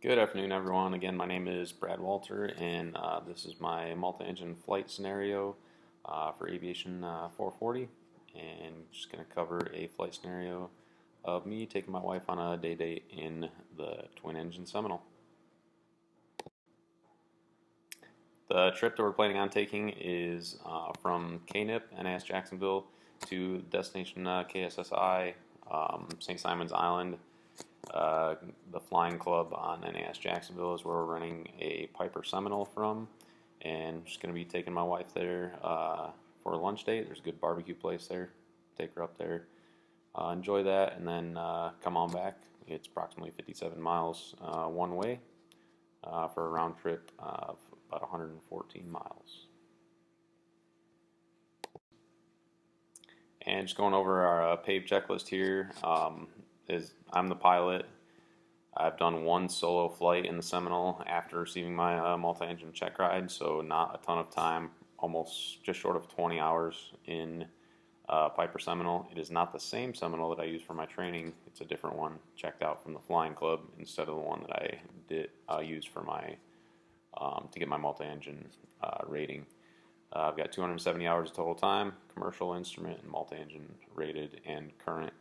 Good afternoon, everyone. Again, my name is Brad Walter, and this is my multi-engine flight scenario for Aviation 440. And just going to cover a flight scenario of me taking my wife on a day date in the twin-engine Seminole. The trip that we're planning on taking is from KNIP, NAS Jacksonville, to destination KSSI, St. Simon's Island. The Flying Club on NAS Jacksonville is where we're running a Piper Seminole from, and I'm just going to be taking my wife there for a lunch date. There's a good barbecue place there. Take her up there, enjoy that, and then come on back. It's approximately 57 miles one way for a round trip of about 114 miles. And just going over our paved checklist here, is I'm the pilot. I've done one solo flight in the Seminole after receiving my multi-engine check ride, so not a ton of time, almost just short of 20 hours in Piper Seminole. It is not the same Seminole that I use for my training. It's a different one, checked out from the Flying Club instead of the one that I did use for my to get my multi-engine rating. I've got 270 hours of total time, commercial, instrument, and multi-engine rated, and current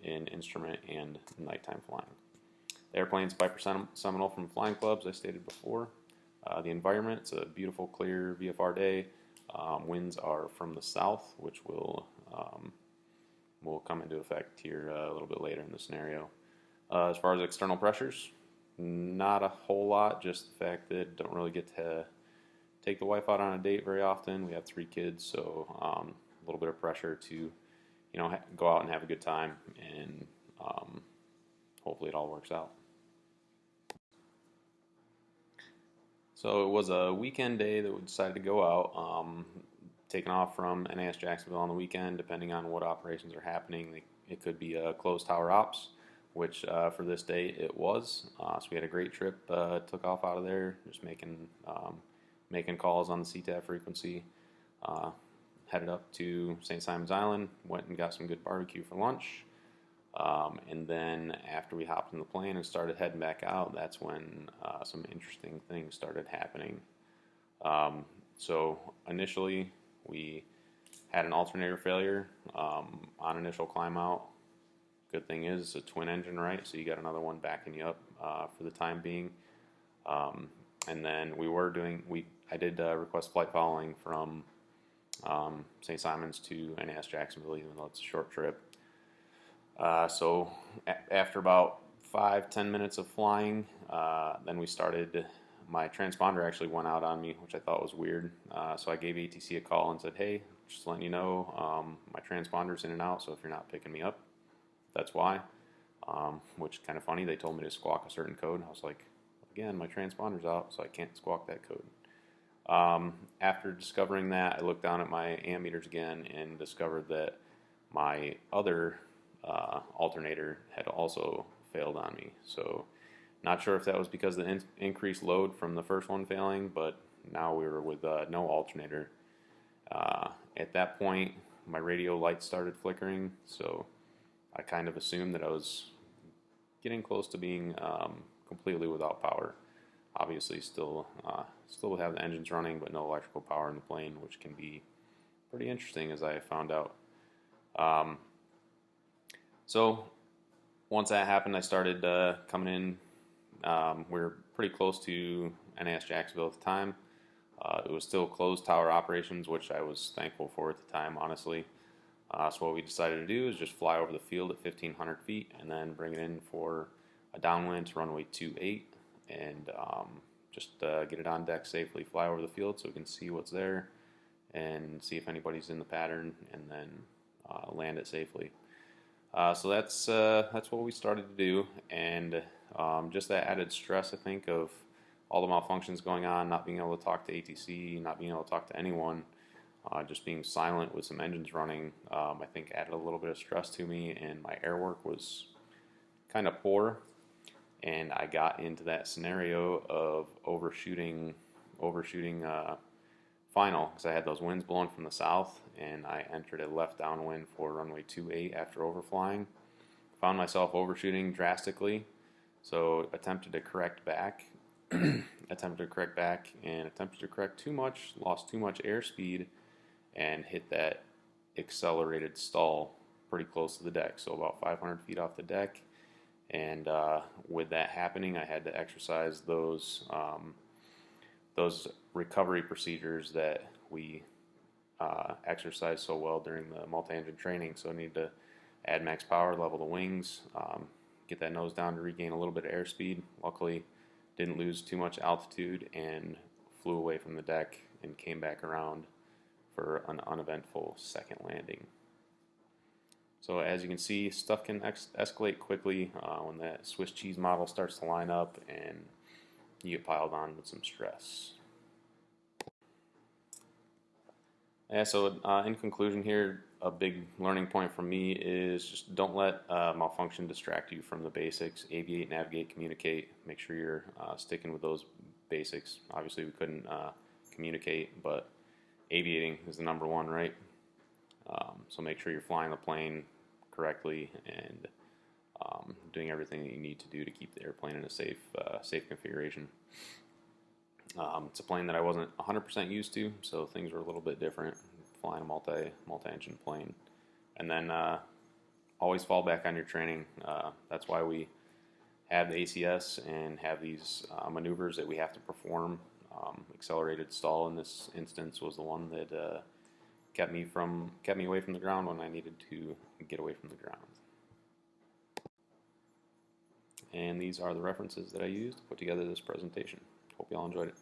in instrument and nighttime flying. The airplane's Piper Seminole from Flying Clubs, I stated before. The environment, it's a beautiful, clear VFR day. Winds are from the south, which will come into effect here a little bit later in the scenario. As far as external pressures, not a whole lot, just the fact that don't really get to take the wife out on a date very often. We have 3 kids, so a little bit of pressure to go out and have a good time, and hopefully it all works out. So it was a weekend day that we decided to go out, taking off from NAS Jacksonville on the weekend, depending on what operations are happening. It could be a closed tower ops, which for this day it was. So we had a great trip, took off out of there, just making calls on the CTAF frequency. Headed up to St. Simon's Island, went and got some good barbecue for lunch, and then after we hopped in the plane and started heading back out, that's when some interesting things started happening. So initially, we had an alternator failure on initial climb out. Good thing is it's a twin engine, right? So you got another one backing you up for the time being. And then I did request flight following from St. Simon's to NAS Jacksonville, even though it's a short trip. So after about 5-10 minutes of flying, then we started. My transponder actually went out on me, which I thought was weird. So I gave ATC a call and said, "Hey, just letting you know, my transponder's in and out. So if you're not picking me up, that's why." Which kind of funny. They told me to squawk a certain code. I was like, "Again, my transponder's out, so I can't squawk that code." After discovering that, I looked down at my ammeters again and discovered that my other alternator had also failed on me. So not sure if that was because of the increased load from the first one failing, but now we were with no alternator. At that point, my radio lights started flickering, so I kind of assumed that I was getting close to being completely without power. Obviously, still have the engines running, but no electrical power in the plane, which can be pretty interesting, as I found out. So once that happened, I started coming in. We were pretty close to NAS Jacksonville at the time. It was still closed tower operations, which I was thankful for at the time, honestly. So what we decided to do is just fly over the field at 1,500 feet and then bring it in for a downwind to runway 28 and just get it on deck safely, fly over the field so we can see what's there and see if anybody's in the pattern, and then land it safely. So that's what we started to do, and just that added stress, I think, of all the malfunctions going on, not being able to talk to ATC, not being able to talk to anyone, just being silent with some engines running, I think added a little bit of stress to me, and my airwork was kind of poor, and I got into that scenario of overshooting final, because I had those winds blowing from the south, and I entered a left downwind for runway 28 after overflying. Found myself overshooting drastically, So attempted to correct back, attempted to correct back, and attempted to correct too much, lost too much airspeed, and hit that accelerated stall pretty close to the deck, so about 500 feet off the deck. And with that happening, I had to exercise those recovery procedures that we exercise so well during the multi-engine training. So I need to add max power, level the wings, get that nose down to regain a little bit of airspeed. Luckily, didn't lose too much altitude and flew away from the deck and came back around for an uneventful second landing. So as you can see, stuff can escalate quickly when that Swiss cheese model starts to line up and you get piled on with some stress. Yeah, so in conclusion here, a big learning point for me is just don't let malfunction distract you from the basics. Aviate, navigate, communicate. Make sure you're sticking with those basics. Obviously, we couldn't communicate, but aviating is the number one, right? So make sure you're flying the plane correctly and doing everything that you need to do to keep the airplane in a safe configuration. It's a plane that I wasn't 100% used to, so things were a little bit different flying a multi-engine plane. And then always fall back on your training. That's why we have the ACS and have these maneuvers that we have to perform. Accelerated stall in this instance was the one that kept me away from the ground when I needed to get away from the ground. And these are the references that I used to put together this presentation. Hope you all enjoyed it.